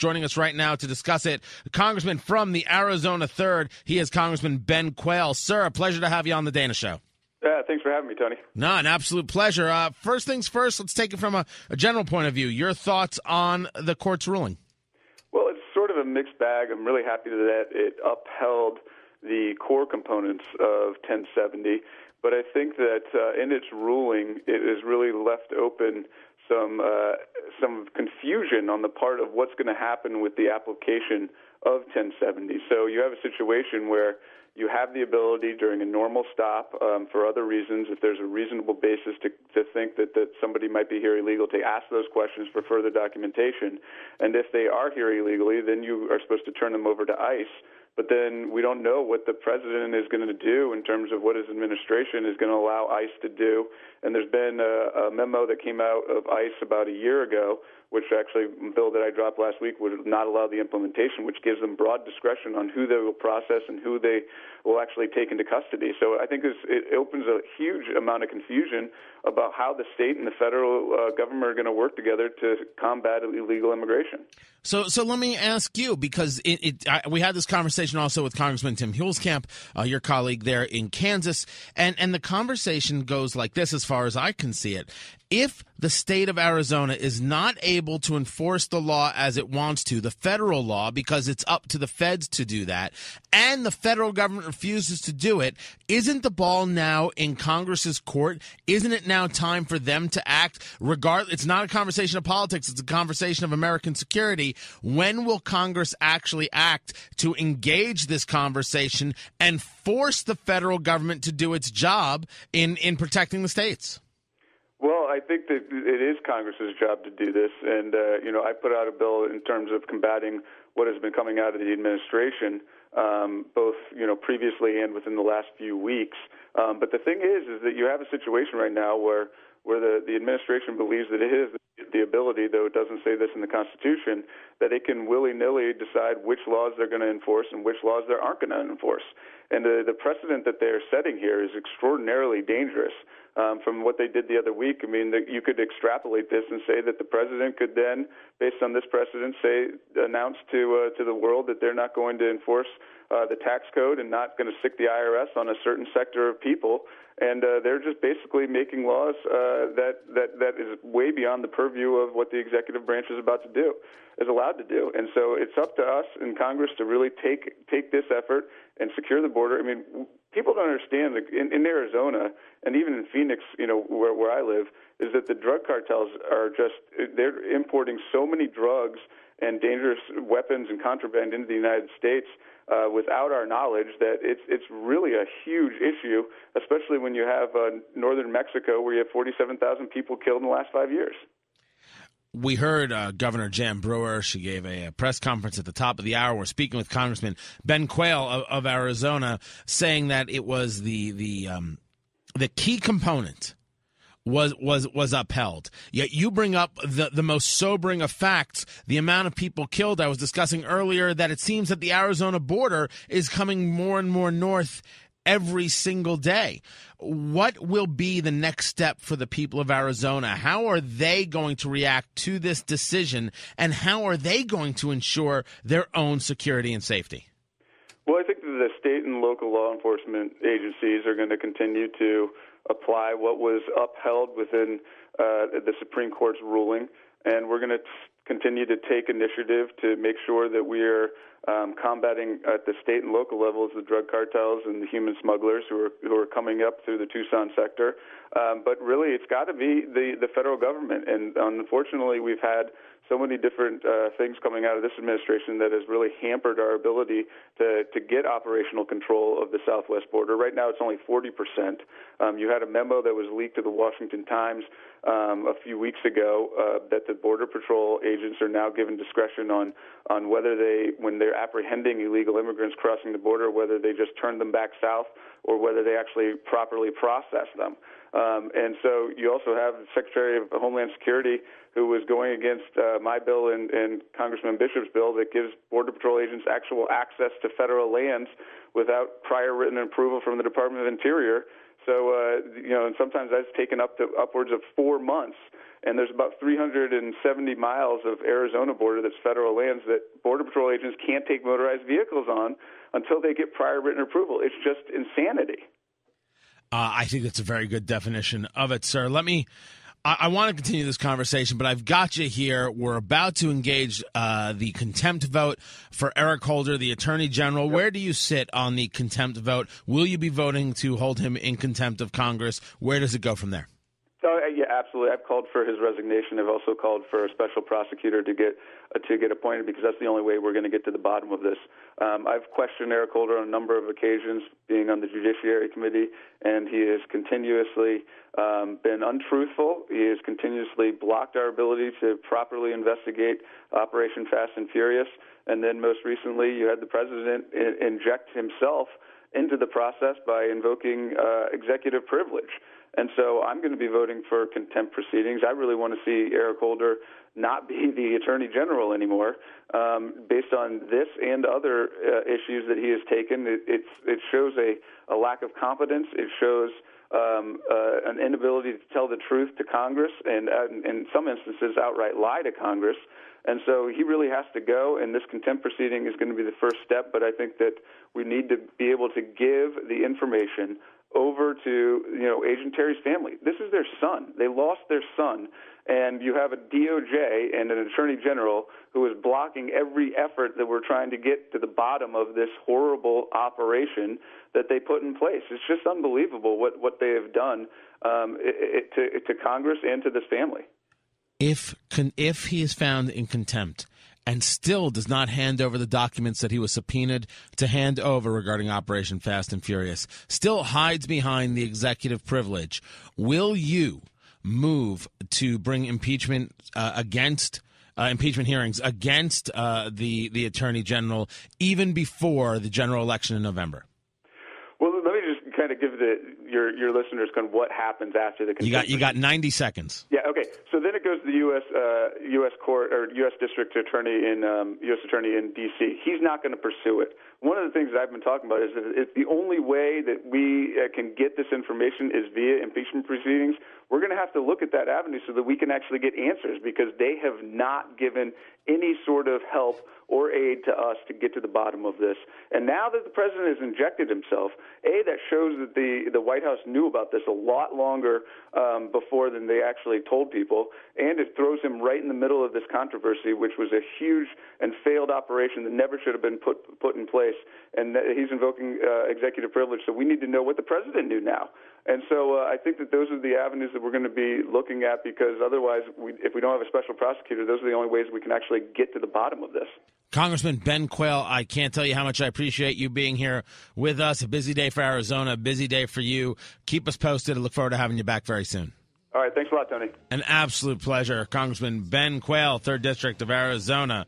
Joining us right now to discuss it, Congressman from the Arizona 3rd. He is Congressman Ben Quayle. Sir, a pleasure to have you on the Dana Show. Thanks for having me, Tony. No, an absolute pleasure. First things first, let's take it from a general point of view. Your thoughts on the court's ruling? Well, it's sort of a mixed bag. I'm really happy that it upheld the core components of 1070, but I think that in its ruling, it has really left open some confusion on the part of what's going to happen with the application of 1070. So you have a situation where you have the ability during a normal stop for other reasons, if there's a reasonable basis to think that somebody might be here illegal, to ask those questions for further documentation. And if they are here illegally, then you are supposed to turn them over to ICE. But then we don't know what the president is going to do in terms of what his administration is going to allow ICE to do. And there's been a memo that came out of ICE about a year ago, which actually, a bill that I dropped last week, would not allow the implementation, which gives them broad discretion on who they will process and who they will actually take into custody. So I think it opens a huge amount of confusion about how the state and the federal government are going to work together to combat illegal immigration. So let me ask you, because we had this conversation also with Congressman Tim Huelskamp, your colleague there in Kansas, and the conversation goes like this as far as I can see it. If the state of Arizona is not able to enforce the law as it wants to, the federal law, because it's up to the feds to do that, and the federal government refuses to do it, isn't the ball now in Congress's court? Isn't it now time for them to act? It's not a conversation of politics. It's a conversation of American security. When will Congress actually act to engage this conversation and force the federal government to do its job in protecting the states? Well, I think that it is Congress's job to do this, and I put out a bill in terms of combating what has been coming out of the administration, both previously and within the last few weeks. But the thing is that you have a situation right now where the administration believes that it has the ability, though it doesn't say this in the Constitution, that it can willy-nilly decide which laws they're going to enforce and which laws they aren't going to enforce. And the precedent that they're setting here is extraordinarily dangerous. From what they did the other week, I mean, you could extrapolate this and say that the president could then, based on this precedent, announce to the world that they're not going to enforce the tax code and not going to stick the IRS on a certain sector of people, and they're just basically making laws that is way beyond the purview of what the executive branch is allowed to do. And so it's up to us in Congress to really take this effort and secure the border. I mean, people don't understand that in Arizona and even in Phoenix, where I live, is that the drug cartels they're importing so many drugs and dangerous weapons and contraband into the United States without our knowledge that it's really a huge issue, especially when you have northern Mexico where you have 47,000 people killed in the last 5 years. We heard Governor Jan Brewer. She gave a press conference at the top of the hour. We're speaking with Congressman Ben Quayle of Arizona, saying that it was the key component was upheld. Yet you bring up the most sobering of facts, the amount of people killed. I was discussing earlier that it seems that the Arizona border is coming more and more north every single day. What will be the next step for the people of Arizona? How are they going to react to this decision, and how are they going to ensure their own security and safety? Well, I think that the state and local law enforcement agencies are going to continue to apply what was upheld within the Supreme Court's ruling, and we're going to continue to take initiative to make sure that we are combating at the state and local levels the drug cartels and the human smugglers who are coming up through the Tucson sector. But really, it's got to be the federal government. And unfortunately, we've had so many different things coming out of this administration that has really hampered our ability to get operational control of the southwest border. Right now, it's only 40%. You had a memo that was leaked to the Washington Times a few weeks ago that the Border Patrol agents are now given discretion on whether when they're apprehending illegal immigrants crossing the border, whether they just turn them back south or whether they actually properly process them. And so you also have the Secretary of Homeland Security who was going against my bill and Congressman Bishop's bill that gives Border Patrol agents actual access to federal lands without prior written approval from the Department of Interior. So, and sometimes that's taken up to upwards of 4 months. and there's about 370 miles of Arizona border that's federal lands that Border Patrol agents can't take motorized vehicles on until they get prior written approval. It's just insanity. I think that's a very good definition of it, sir. I want to continue this conversation, but I've got you here. We're about to engage the contempt vote for Eric Holder, the Attorney General. Yep. Where do you sit on the contempt vote? Will you be voting to hold him in contempt of Congress? Where does it go from there? Yeah, absolutely. I've called for his resignation. I've also called for a special prosecutor to get appointed, because that's the only way we're going to get to the bottom of this. I've questioned Eric Holder on a number of occasions, being on the Judiciary Committee, and he has continuously been untruthful. He has continuously blocked our ability to properly investigate Operation Fast and Furious. And then most recently, you had the president inject himself into the process by invoking executive privilege. And so I'm going to be voting for contempt proceedings. I really want to see Eric Holder not be the Attorney General anymore, based on this and other issues that he has taken. It shows a lack of competence. It shows an inability to tell the truth to Congress, and in some instances outright lie to Congress. And so he really has to go, and this contempt proceeding is going to be the first step. But I think that we need to be able to give the information over to Agent Terry's family. This is their son. They lost their son, and you have a DOJ and an Attorney General who is blocking every effort that we're trying to get to the bottom of this horrible operation that they put in place. It's just unbelievable what they have done to Congress and to this family. If he is found in contempt and still does not hand over the documents that he was subpoenaed to hand over regarding Operation Fast and Furious, still hides behind the executive privilege, will you move to bring impeachment impeachment hearings against the Attorney General even before the general election in November? Well, let me just kind of give your listeners kind of what happens after the contempt. You got 90 seconds. Yeah. Okay. So then it goes to the U.S. court or U.S. District Attorney in U.S. Attorney in D.C. He's not going to pursue it. One of the things that I've been talking about is that it's the only way that we can get this information is via impeachment proceedings. We're going to have to look at that avenue so that we can actually get answers, because they have not given any sort of help or aid to us to get to the bottom of this. And now that the president has injected himself, that shows that the White House knew about this a lot longer before than they actually told people, and it throws him right in the middle of this controversy, which was a huge and failed operation that never should have been put in place. And he's invoking executive privilege, so we need to know what the president knew now. And so I think that those are the avenues that we're going to be looking at, because otherwise, if we don't have a special prosecutor, those are the only ways we can actually get to the bottom of this. Congressman Ben Quayle, I can't tell you how much I appreciate you being here with us. A busy day for Arizona, a busy day for you. Keep us posted. I look forward to having you back very soon. All right. Thanks a lot, Tony. An absolute pleasure. Congressman Ben Quayle, 3rd District of Arizona.